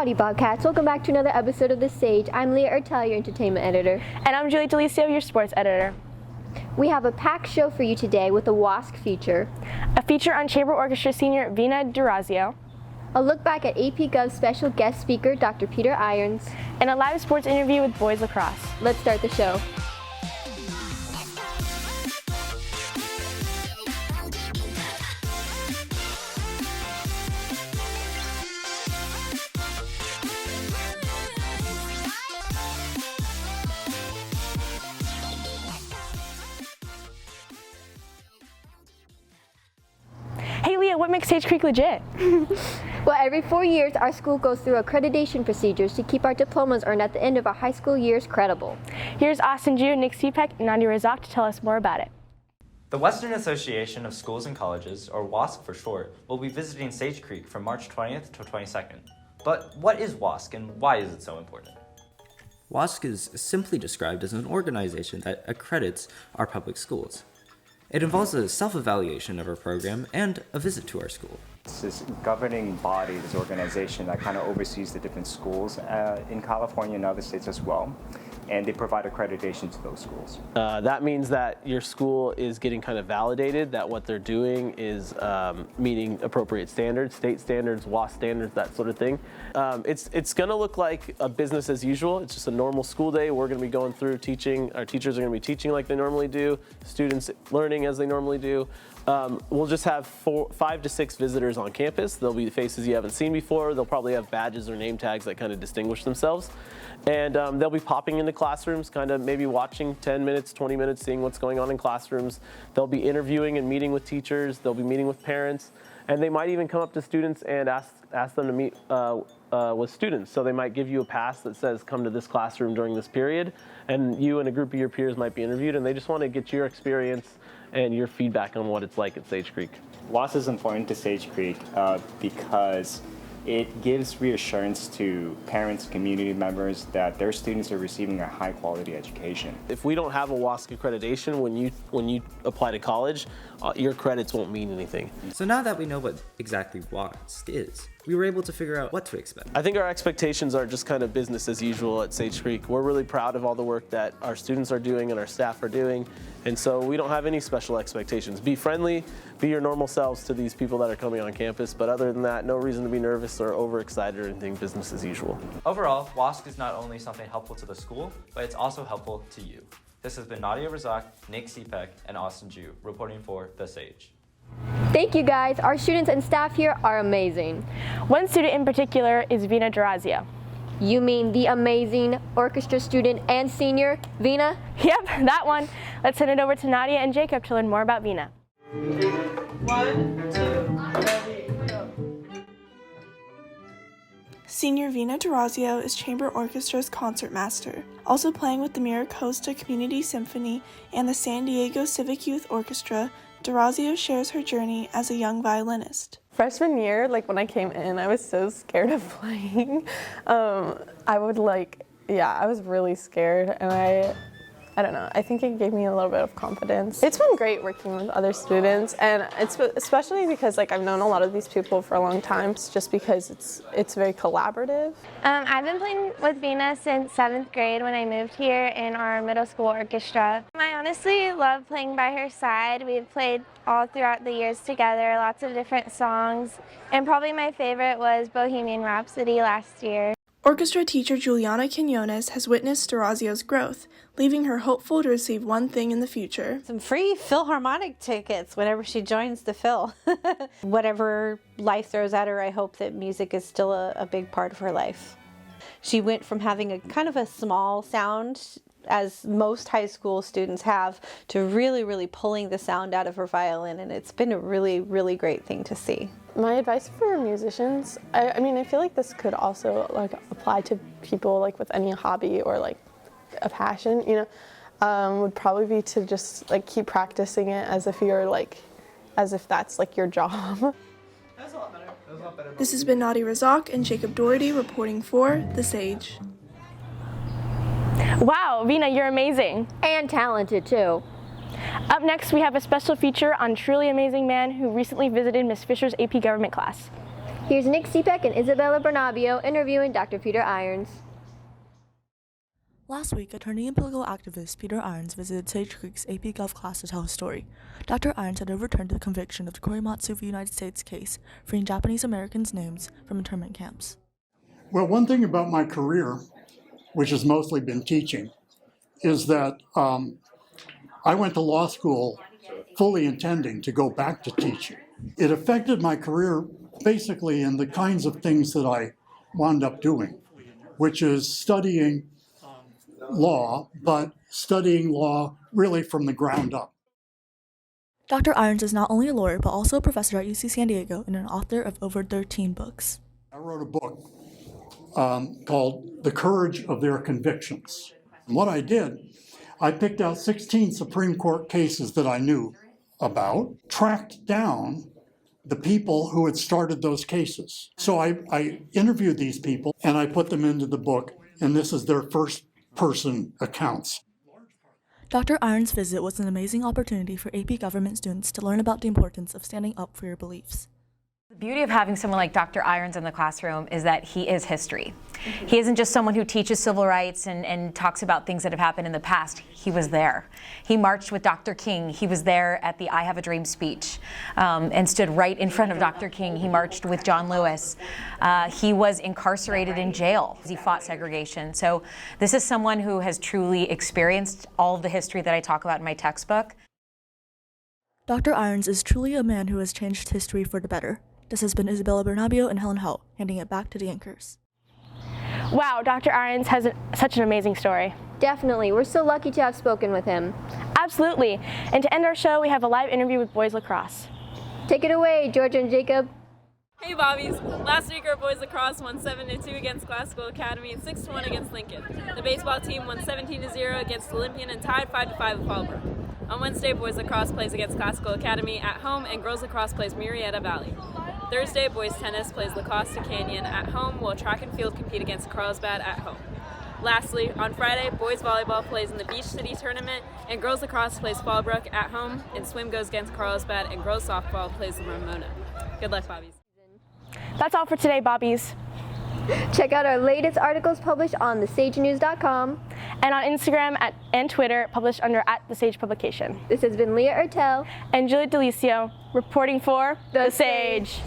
Howdy Bobcats, welcome back to another episode of The Sage. I'm Leah Ertel, your entertainment editor. And I'm Juliette, your sports editor. We have a packed show for you today with a WASC feature. A feature on Chamber Orchestra senior Veena Durazio. A look back at AP Gov special guest speaker Dr. Peter Irons. And a live sports interview with boys lacrosse. Let's start the show. Hey Leah, what makes Sage Creek legit? Well, every 4 years, our school goes through accreditation procedures to keep our diplomas earned at the end of our high school years credible. Here's Austin Ju, Cepek, and Nadia Razzaq to tell us more about it. The Western Association of Schools and Colleges, or WASC for short, will be visiting Sage Creek from March 20th to 22nd. But what is WASC and why is it so important? WASC is simply described as an organization that accredits our public schools. It involves a self-evaluation of our program and a visit to our school. It's this governing body, this organization that kind of oversees the different schools in California and other states as well, and they provide accreditation to those schools. That means that your school is getting kind of validated, that what they're doing is meeting appropriate standards, state standards, WASC standards, that sort of thing. It's going to look like a business as usual. It's just a normal school day. We're going to be going through teaching. Our teachers are going to be teaching like they normally do, students learning as they normally do. We'll just have 5 to 6 visitors on campus. They'll be faces you haven't seen before. They'll probably have badges or name tags that kind of distinguish themselves. And they'll be popping into classrooms, kind of maybe watching 10 minutes, 20 minutes, seeing what's going on in classrooms. They'll be interviewing and meeting with teachers. They'll be meeting with parents. And they might even come up to students and ask them to meet with students. So they might give you a pass that says, come to this classroom during this period. And you and a group of your peers might be interviewed, and they just want to get your experience and your feedback on what it's like at Sage Creek. WASC is important to Sage Creek because it gives reassurance to parents, community members that their students are receiving a high quality education. If we don't have a WASC accreditation when you apply to college, your credits won't mean anything. So now that we know what exactly WASC is, we were able to figure out what to expect. I think our expectations are just kind of business as usual at Sage Creek. We're really proud of all the work that our students are doing and our staff are doing, and so we don't have any special expectations. Be friendly, be your normal selves to these people that are coming on campus, but other than that, no reason to be nervous or overexcited or anything, business as usual. Overall, WASC is not only something helpful to the school, but it's also helpful to you. This has been Nadia Razzaq, Cepek, and Austin Ju reporting for The Sage. Thank you guys, our students and staff here are amazing. One student in particular is Veena Durazio. You mean the amazing orchestra student and senior, Veena? Yep, that one. Let's send it over to Nadia and Jacob to learn more about Veena. 1, 2, ready, go. Senior Veena Durazio is Chamber Orchestra's concertmaster, also playing with the Miracosta Community Symphony and the San Diego Civic Youth Orchestra. Durazio shares her journey as a young violinist. Freshman year, when I came in, I was so scared of playing. I was really scared, and I don't know, I think it gave me a little bit of confidence. It's been great working with other students, and it's especially because I've known a lot of these people for a long time, just because it's very collaborative. I've been playing with Veena since 7th grade when I moved here in our middle school orchestra. I honestly love playing by her side. We've played all throughout the years together, lots of different songs, and probably my favorite was Bohemian Rhapsody last year. Orchestra teacher Juliana Quinones has witnessed Durazio's growth, leaving her hopeful to receive one thing in the future. Some free Philharmonic tickets whenever she joins the Phil. Whatever life throws at her, I hope that music is still a big part of her life. She went from having a kind of a small sound, as most high school students have, to really, really pulling the sound out of her violin, and it's been a really, really great thing to see. My advice for musicians, I feel like this could also apply to people with any hobby or a passion, would probably be to just keep practicing it as if you're as if that's your job. That was a lot better. This has been Nadia Razzaq and Jacob Dougherty reporting for The Sage. Wow, Veena, you're amazing. And talented too. Up next, we have a special feature on truly amazing man who recently visited Miss Fisher's AP Government class. Here's Nick Cepek and Isabella Bernabeo interviewing Dr. Peter Irons. Last week, attorney and political activist Peter Irons visited Sage Creek's AP Gov class to tell his story. Dr. Irons had overturned the conviction of the Korematsu v. United States case, freeing Japanese Americans' names from internment camps. Well, one thing about my career, which has mostly been teaching, is that I went to law school fully intending to go back to teaching. It affected my career basically in the kinds of things that I wound up doing, which is studying law, but studying law really from the ground up. Dr. Irons is not only a lawyer, but also a professor at UC San Diego and an author of over 13 books. I wrote a book called The Courage of Their Convictions. And what I did, I picked out 16 Supreme Court cases that I knew about, tracked down the people who had started those cases. So I interviewed these people and I put them into the book, and this is their first-person accounts. Dr. Irons' visit was an amazing opportunity for AP government students to learn about the importance of standing up for your beliefs. The beauty of having someone like Dr. Irons in the classroom is that he is history. He isn't just someone who teaches civil rights and talks about things that have happened in the past. He was there. He marched with Dr. King. He was there at the I Have a Dream speech and stood right in front of Dr. King. He marched with John Lewis. He was incarcerated in jail as he fought segregation. So this is someone who has truly experienced all of the history that I talk about in my textbook. Dr. Irons is truly a man who has changed history for the better. This has been Isabella Bernabeo and Helen, handing it back to the anchors. Wow, Dr. Irons has such an amazing story. Definitely. We're so lucky to have spoken with him. Absolutely. And to end our show, we have a live interview with boys lacrosse. Take it away, Georgia and Jacob. Hey Bobbies! Last week our boys lacrosse won 7-2 against Classical Academy and 6-1 against Lincoln. The baseball team won 17-0 against Olympian and tied 5-5 with Fallbrook. On Wednesday, boys lacrosse plays against Classical Academy at home and girls lacrosse plays Murrieta Valley. Thursday, boys tennis plays La Costa Canyon at home while track and field compete against Carlsbad at home. Lastly, on Friday, boys volleyball plays in the Beach City tournament and girls lacrosse plays Fallbrook at home and swim goes against Carlsbad and girls softball plays the Ramona. Good luck, Bobbies. That's all for today, Bobbies. Check out our latest articles published on thesagenews.com and on Instagram and Twitter, published under @TheSagePublication. This has been Leah Ertel and Juliette reporting for The Sage.